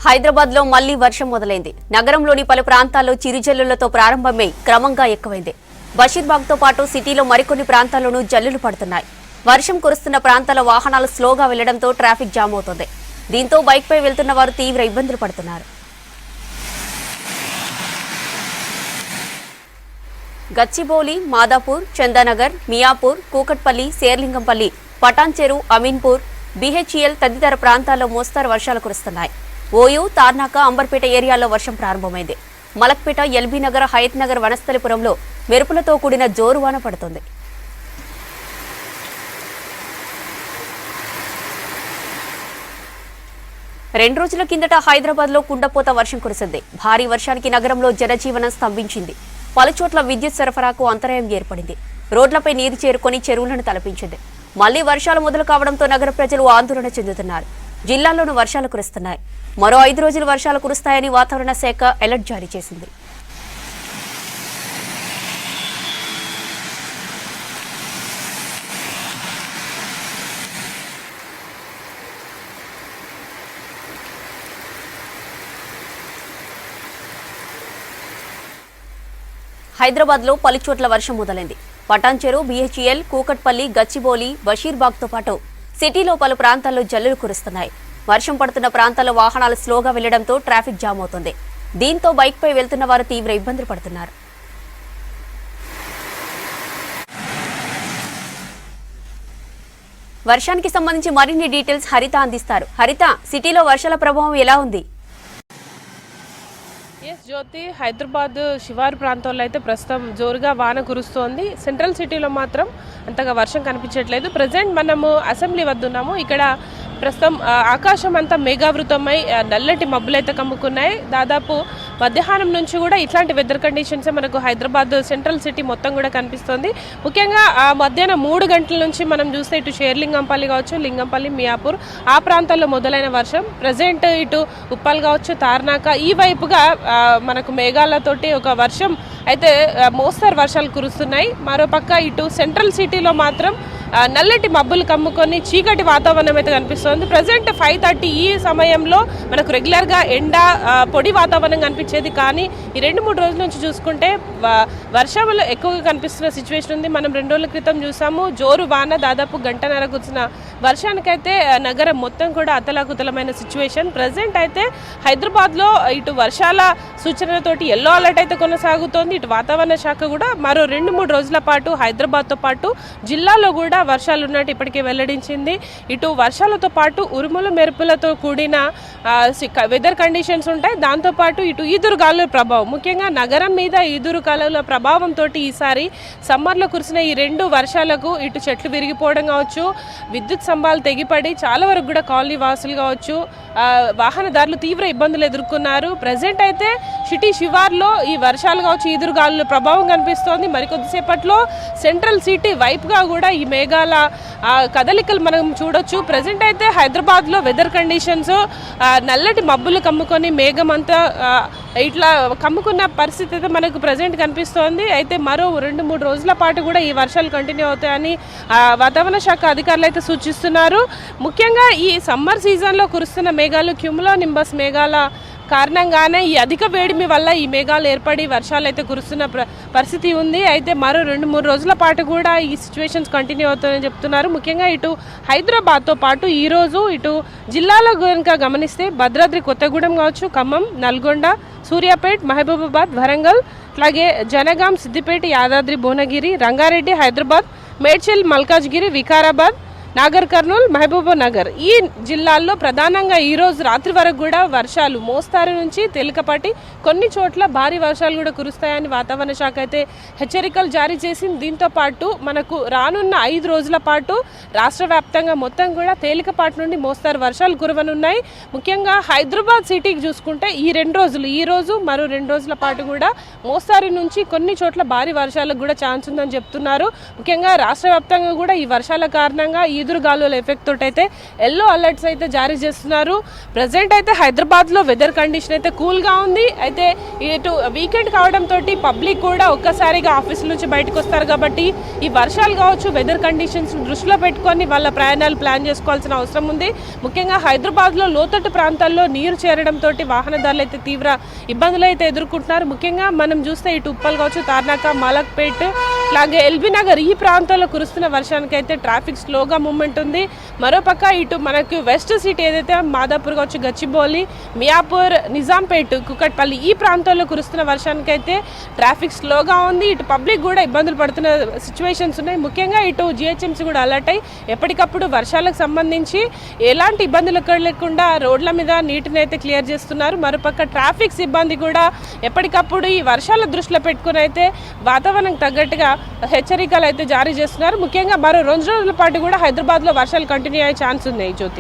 హైదరాబాద్ లో మళ్లీ వర్షం మొదలైంది. నగరంలోని పలు ప్రాంతాల్లో చిరుజల్లులతో ప్రారంభమై క్రమంగా ఎక్కువైంది. బషీర్బాగ్ తో పాటు సిటీలో మరికొన్ని ప్రాంతాల్లోనూ జల్లులు పడుతున్నాయి. వర్షం కురుస్తున్న ప్రాంతాల వాహనాలు స్లోగా వెళ్లడంతో ట్రాఫిక్ జామ్ అవుతోంది. దీంతో బైక్ పై వెళ్తున్న వారు తీవ్ర ఇబ్బందులు పడుతున్నారు. గచ్చిబౌలి, మాదాపూర్, చందానగర్, మియాపూర్, కూకట్పల్లి, శేర్లింగంపల్లి, పటాన్చెరు, అమీన్పూర్, బీహెచ్ఈఎల్ తదితర ప్రాంతాల్లో మోస్తరు వర్షాలు కురుస్తున్నాయి. ఓయూ, తార్నాక, అంబర్పేట ఏరియాల్లో వర్షం ప్రారంభమైంది. మలక్పేట, ఎల్బీనగర్, హయత్ నగర్, వనస్థలిపురంలో మెరుపులతో కూడిన జోరువాన పడుతోంది. రెండు రోజుల కిందట హైదరాబాద్ లో కుండపోత వర్షం కురిసింది. భారీ వర్షానికి నగరంలో జనజీవనం స్తంభించింది. పలుచోట్ల విద్యుత్ సరఫరాకు అంతరాయం ఏర్పడింది. రోడ్లపై నీరు చేరుకొని చెరువులను తలపించింది. మళ్లీ వర్షాలు మొదలు కావడంతో నగర ప్రజలు ఆందోళన చెందుతున్నారు. జిల్లాల్లోనూ వర్షాలు కురుస్తున్నాయి. మరో 5 రోజులు వర్షాలు కురుస్తాయని వాతావరణ శాఖ అలర్ట్ జారీ చేసింది. హైదరాబాద్ లో పలుచోట్ల వర్షం మొదలైంది. పటాన్చెరు, బీహెచ్ఈఎల్, కూకట్పల్లి, గచ్చిబౌలి, బషీర్బాగ్ తో పాటు సిటీలో పలు ప్రాంతాల్లో జల్లులు కురుస్తున్నాయి. వర్షం పడుతున్న ప్రాంతాల్లో వాహనాలు స్లోగా వెళ్లడంతో ట్రాఫిక్ జామ్ అవుతోంది. దీంతో బైక్ పై వెళ్తున్న వారు తీవ్ర ఇబ్బందులు పడుతున్నారు. వర్షానికి సంబంధించి మరిన్ని డీటెయిల్స్ హరిత అందిస్తారు. హరిత, సిటీలో వర్షాల ప్రభావం ఎలా ఉంది? జ్యోతి, హైదరాబాద్ శివారు ప్రాంతాల్లో అయితే ప్రస్తుతం జోరుగా వాన కురుస్తోంది. సెంట్రల్ సిటీలో మాత్రం అంతగా వర్షం కనిపించట్లేదు. ప్రజెంట్ మనము అసెంబ్లీ వద్ద ఉన్నాము. ఇక్కడ ప్రస్తుతం ఆకాశం అంతా మేఘావృతమై నల్లటి మబ్బులైతే కమ్ముకున్నాయి. దాదాపు మధ్యాహ్నం నుంచి కూడా ఇట్లాంటి వెదర్ కండిషన్సే మనకు హైదరాబాద్ సెంట్రల్ సిటీ మొత్తం కూడా కనిపిస్తుంది. ముఖ్యంగా మధ్యాహ్నం 3 గంటల నుంచి మనం చూస్తే ఇటు షేర్లింగంపల్లి కావచ్చు, లింగంపల్లి, మియాపూర్ ఆ ప్రాంతాల్లో మొదలైన వర్షం ప్రజెంట్ ఇటు ఉప్పల్ కావచ్చు, తార్నాక ఈ వైపుగా మనకు మేఘాలతోటి ఒక వర్షం అయితే మోస్తరు వర్షాలు కురుస్తున్నాయి. మరోపక్క ఇటు సెంట్రల్ సిటీలో మాత్రం నల్లటి మబ్బులు కమ్ముకొని చీకటి వాతావరణం అయితే కనిపిస్తుంది. ప్రజెంట్ 5:30 ఈ సమయంలో మనకు రెగ్యులర్గా ఎండ పొడి వాతావరణం కనిపించేది. కానీ ఈ 2-3 రోజుల నుంచి చూసుకుంటే వర్షాలు ఎక్కువగా కనిపిస్తున్న సిచ్యువేషన్ ఉంది. మనం 2 రోజుల క్రితం చూసాము జోరు వాన, దాదాపు గంటన్నర కురిసిన వర్షానికైతే నగరం మొత్తం కూడా అతలాకుతలమైన సిచ్యువేషన్. ప్రజెంట్ అయితే హైదరాబాద్లో ఇటు వర్షాల సూచనలతోటి ఎల్లో అలర్ట్ అయితే కొనసాగుతోంది. ఇటు వాతావరణ శాఖ కూడా మరో 2-3 రోజుల పాటు హైదరాబాద్తో పాటు జిల్లాలో కూడా వర్షాలు ఉన్నట్టు ఇప్పటికే వెల్లడించింది. ఇటు వర్షాలతో పాటు ఉరుములు మెరుపులతో కూడిన వెదర్ కండిషన్స్ ఉంటాయి. దాంతోపాటు ఇటు ఈదురుగాలుల ప్రభావం, ముఖ్యంగా నగరం మీద ఈదురుగాలుల ప్రభావంతో ఈసారి సమ్మర్లో కురిసిన ఈ 2 వర్షాలకు ఇటు చెట్లు విరిగిపోవడం కావచ్చు, విద్యుత్ స్తంభాలు తెగిపడి చాలా వరకు కూడా కాలనీ వాసులు కావచ్చు, వాహనదారులు తీవ్ర ఇబ్బందులు ఎదుర్కొన్నారు. ప్రజెంట్ అయితే సిటీ శివార్లో ఈ వర్షాలు కావచ్చు, ఈదురుగాలుల ప్రభావం కనిపిస్తోంది. మరికొద్దిసేపట్లో సెంట్రల్ సిటీ వైపుగా కూడా ఈ మేఘాల కదలికలు మనం చూడొచ్చు. ప్రజెంట్ అయితే హైదరాబాద్లో వెదర్ కండిషన్స్ నల్లటి మబ్బులు కమ్ముకొని మేఘం అంతా ఇట్లా కమ్ముకున్న పరిస్థితి అయితే మనకు ప్రజెంట్ కనిపిస్తోంది. అయితే మరో 2-3 రోజుల పాటు కూడా ఈ వర్షాలు కంటిన్యూ అవుతాయని వాతావరణ శాఖ అధికారులు అయితే సూచిస్తున్నారు. ముఖ్యంగా ఈ సమ్మర్ సీజన్లో కురుస్తున్న మేఘాలు క్యూములో నింబస్ మేఘాల కారణంగానే ఈ అధిక వేడిమి వల్ల ఈ మేఘాలు ఏర్పడి వర్షాలు అయితే కురుస్తున్న పరిస్థితి ఉంది. అయితే మరో 2-3 రోజుల పాటు కూడా ఈ సిచ్యువేషన్స్ కంటిన్యూ అవుతాయని చెప్తున్నారు. ముఖ్యంగా ఇటు హైదరాబాద్తో పాటు ఈరోజు ఇటు జిల్లాలో కనుక గమనిస్తే భద్రాద్రి కొత్తగూడెం కావచ్చు, ఖమ్మం, నల్గొండ, సూర్యాపేట్, మహబూబాబాద్, వరంగల్, అలాగే జనగాం, సిద్దిపేట, యాదాద్రి, భువనగిరి, రంగారెడ్డి, హైదరాబాద్, మేడ్చల్, మల్కాజ్గిరి, వికారాబాద్, నాగర్ కర్నూల్, మహబూబా నగర్ ఈ జిల్లాల్లో ప్రధానంగా ఈరోజు రాత్రి వరకు కూడా వర్షాలు మోస్తారు నుంచి తేలికపాటి కొన్ని చోట్ల భారీ వర్షాలు కూడా కురుస్తాయని వాతావరణ శాఖ అయితే హెచ్చరికలు జారీ చేసింది. దీంతో పాటు మనకు రానున్న 5 రోజుల పాటు రాష్ట్ర వ్యాప్తంగా మొత్తం కూడా తేలికపాటి నుండి మోస్తారు వర్షాలు కురవనున్నాయి. ముఖ్యంగా హైదరాబాద్ సిటీకి చూసుకుంటే ఈ 2 రోజులు, ఈ రోజు మరో 2 రోజుల పాటు కూడా మోస్తారు నుంచి కొన్ని చోట్ల భారీ వర్షాలకు కూడా ఛాన్స్ ఉందని చెప్తున్నారు. ముఖ్యంగా రాష్ట్ర వ్యాప్తంగా కూడా ఈ వర్షాల కారణంగా ఈ ఈదురుగాలుల ఎఫెక్ట్ తోటి అయితే ఎల్లో అలర్ట్స్ అయితే జారీ చేస్తున్నారు. ప్రజెంట్ అయితే హైదరాబాద్లో వెదర్ కండిషన్ అయితే కూల్గా ఉంది. అయితే ఇటు వీకెండ్ కావడం తోటి పబ్లిక్ కూడా ఒక్కసారిగా ఆఫీస్ నుంచి బయటకు వస్తారు కాబట్టి ఈ వర్షాలు కావచ్చు, వెదర్ కండిషన్స్ దృష్టిలో పెట్టుకొని వాళ్ళ ప్రయాణాలు ప్లాన్ చేసుకోవాల్సిన అవసరం ఉంది. ముఖ్యంగా హైదరాబాద్లో లోతట్టు ప్రాంతాల్లో నీరు చేరడంతో వాహనదారులు అయితే తీవ్ర ఇబ్బందులు అయితే ఎదుర్కొంటున్నారు. ముఖ్యంగా మనం చూస్తే ఇటు ఉప్పల్ కావచ్చు, తార్నాక, మలక్పేట్, అలాగే ఎల్బీ నగర్ ఈ ప్రాంతాల్లో కురుస్తున్న వర్షానికి అయితే ట్రాఫిక్ స్లోగా మూవ్మెంట్ ఉంది. మరోపక్క ఇటు మనకు వెస్ట్ సిటీ ఏదైతే మాదాపూర్ కావచ్చు, గచ్చిబౌలి, మియాపూర్, నిజాంపేట్, కుకట్పల్లి ఈ ప్రాంతాల్లో కురుస్తున్న వర్షానికి అయితే ట్రాఫిక్ స్లోగా ఉంది. ఇటు పబ్లిక్ కూడా ఇబ్బందులు పడుతున్న సిచ్యువేషన్స్ ఉన్నాయి. ముఖ్యంగా ఇటు జిహెచ్ఎంసీ కూడా అలర్ట్ అయ్యి ఎప్పటికప్పుడు వర్షాలకు సంబంధించి ఎలాంటి ఇబ్బందులు లేకుండా రోడ్ల మీద నీటిని అయితే క్లియర్ చేస్తున్నారు. మరోపక్క ట్రాఫిక్ సిబ్బంది కూడా ఎప్పటికప్పుడు ఈ వర్షాల దృష్టిలో పెట్టుకుని అయితే వాతావరణం తగ్గట్టుగా హెచ్చరికలు అయితే జారీ చేస్తున్నారు. ముఖ్యంగా మరో 2 రోజుల పాటు కూడా హైదరాబాద్లో వర్షాలు కంటిన్యూ అయ్యే ఛాన్స్ ఉన్నాయి. జ్యోతి.